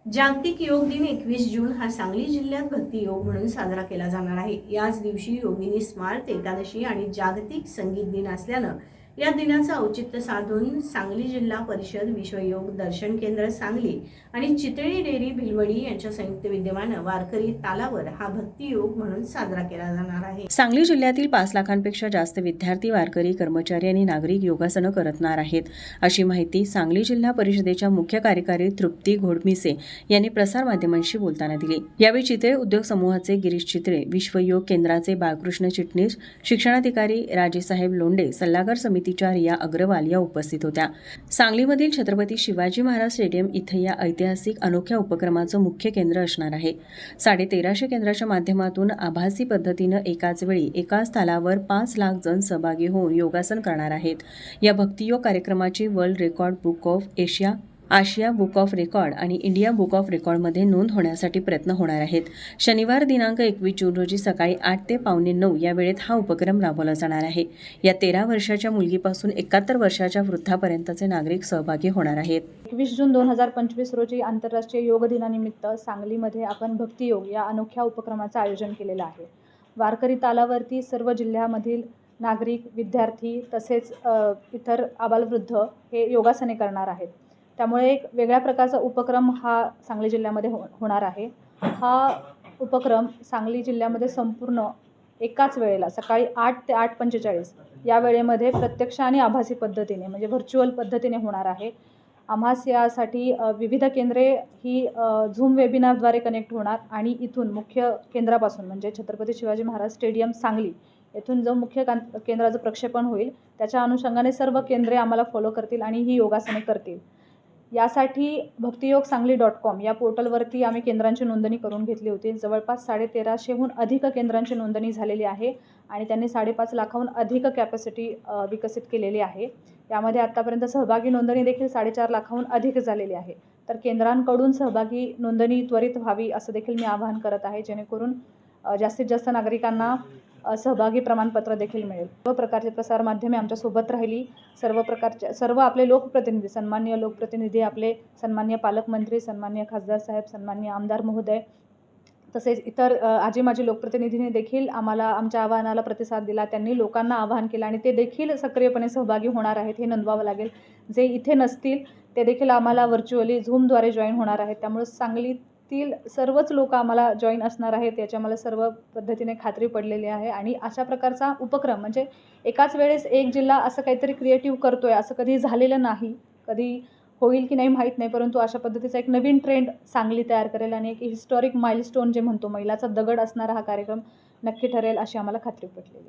जागतिक योग दिन 21 जून हा सांगली जिल्ह्यात भक्ती योग म्हणून साजरा केला जाणार आहे। याच दिवशी योगिनी स्मार्त एकादशी आणि जागतिक संगीत दिन असल्यानं या दिनाचं औचित्य साधून सांगली जिल्हा परिषद विश्वयोग दर्शन केंद्र सांगली आणि चितळी डेअरी भिलवडी यांच्या संयुक्त विद्यमानं वारकरी तालावर हा भक्ती योग म्हणून साजरा केला जाणार आहे। सांगली जिल्ह्यातील 5 लाखांपेक्षा जास्त विद्यार्थी, वारकरी, कर्मचारी आणि नागरिक योगासनं करणार आहेत, अशी माहिती सांगली जिल्हा परिषदेच्या मुख्य कार्यकारी तृप्ती घोडमिसे यांनी प्रसारमाध्यमांशी बोलताना दिली। यावेळी चितळे उद्योग समूहाचे गिरीश चितळे, विश्वयोग केंद्राचे बाळकृष्ण चिटणीस, शिक्षणाधिकारी राजेसाहेब लोंढे, सल्लागार समितीच्या रिया अग्रवाल या उपस्थित होत्या। सांगलीमधील छत्रपती शिवाजी महाराज स्टेडियम इथे या ऐतिहासिक अनोख्या उपक्रमाचं मुख्य केंद्र असणार आहे। 1350 केंद्राच्या माध्यमातून आभासी पद्धतीनं एकाच वेळी एकाच तालावर 5 लाख जण सहभागी होऊन योगासन करणार आहेत। या भक्तियोग कार्यक्रमाची world record book of Asia book of record आणि इंडिया बुक ऑफ रेकॉर्डमध्ये नोंद होण्यासाठी प्रयत्न होणार आहेत। शनिवार दिनांक 21 जून रोजी सकाळी 8 ते 8:45 या वेळेत हा उपक्रम राबवला जाणार आहे। या 13 वर्षाच्या मुलगीपासून 71 वर्षाच्या वृद्धापर्यंतचे नागरिक सहभागी होणार आहेत। 21 जून 2025 रोजी आंतरराष्ट्रीय योग दिनानिमित्त सांगलीमध्ये आपण भक्तियोग या अनोख्या उपक्रमाचं आयोजन केलेलं आहे। वारकरी तालावरती सर्व जिल्ह्यामधील नागरिक, विद्यार्थी तसेच इतर आबालवृद्ध हे योगासने करणार आहेत। त्यामुळे एक वेगळ्या प्रकारचा उपक्रम हा सांगली जिल्ह्यामध्ये होणार आहे। हा उपक्रम सांगली जिल्ह्यामध्ये संपूर्ण एकाच वेळेला सकाळी 8 ते 8:45 या वेळेमध्ये प्रत्यक्ष आणि आभासी पद्धतीने म्हणजे व्हर्च्युअल पद्धतीने होणार आहे। आम्हास यासाठी विविध केंद्रे ही झूम वेबिनारद्वारे कनेक्ट होणार आणि इथून मुख्य केंद्रापासून म्हणजे छत्रपती शिवाजी महाराज स्टेडियम सांगली येथून जो मुख्य केंद्राचं प्रक्षेपण होईल त्याच्या अनुषंगाने सर्व केंद्रे आम्हाला फॉलो करतील आणि ही योगासने करतील। यासाठी भक्तियोगसांगली.com या पोर्टलवरती आम्ही केंद्रांची नोंदणी करून घेतली होती। जवळपास 1350हून अधिक केंद्रांची नोंदणी झालेली आहे आणि त्यांनी 5.5 लाखाहून अधिक कॅपॅसिटी विकसित केलेली आहे। यामध्ये आतापर्यंत सहभागी नोंदणी देखील 4.5 लाखाहून अधिक झालेली आहे। तर केंद्रांकडून सहभागी नोंदणी त्वरित व्हावी असं देखील मी आवाहन करत आहे, जेणेकरून जास्तीत जास्त नागरिकांना सहभागी प्रमाणपत्र देखील मिळेल। सर्व प्रकारचे प्रसार माध्यमे आमच्या सोबत राहिली। सर्व आपले लोकप्रतिनिधी, सन्माननीय लोकप्रतिनिधी, आपले सन्माननीय पालकमंत्री, सन्माननीय खासदार साहेब, सन्माननीय आमदार महोदय तसेच इतर आजी माजी लोकप्रतिनिधींनी देखील आम्हाला आमच्या आवाहनाला प्रतिसाद दिला। त्यांनी लोकांना आवाहन केलं आणि ते देखील सक्रियपणे सहभागी होणार आहेत हे नोंदवावं लागेल। जे इथे नसतील ते देखील आम्हाला व्हर्च्युअली झूमद्वारे जॉईन होणार आहेत। त्यामुळे सांगलीतील सर्वच लोक आम्हाला जॉईन असणार आहेत याची आम्हाला सर्व पद्धतीने खात्री पडलेली आहे। आणि अशा प्रकारचा उपक्रम म्हणजे एकाच वेळेस एक जिल्हा असं काहीतरी क्रिएटिव्ह करतोय असं कधी झालेलं नाही। कधी होईल की नाही माहीत नाही, परंतु अशा पद्धतीचा एक नवीन ट्रेंड सांगली तयार करेल आणि एक हिस्टॉरिक माइलस्टोन जे म्हणतो मैलाचा दगड असणारा हा कार्यक्रम नक्की ठरेल अशी आम्हाला खात्री पटलेली आहे।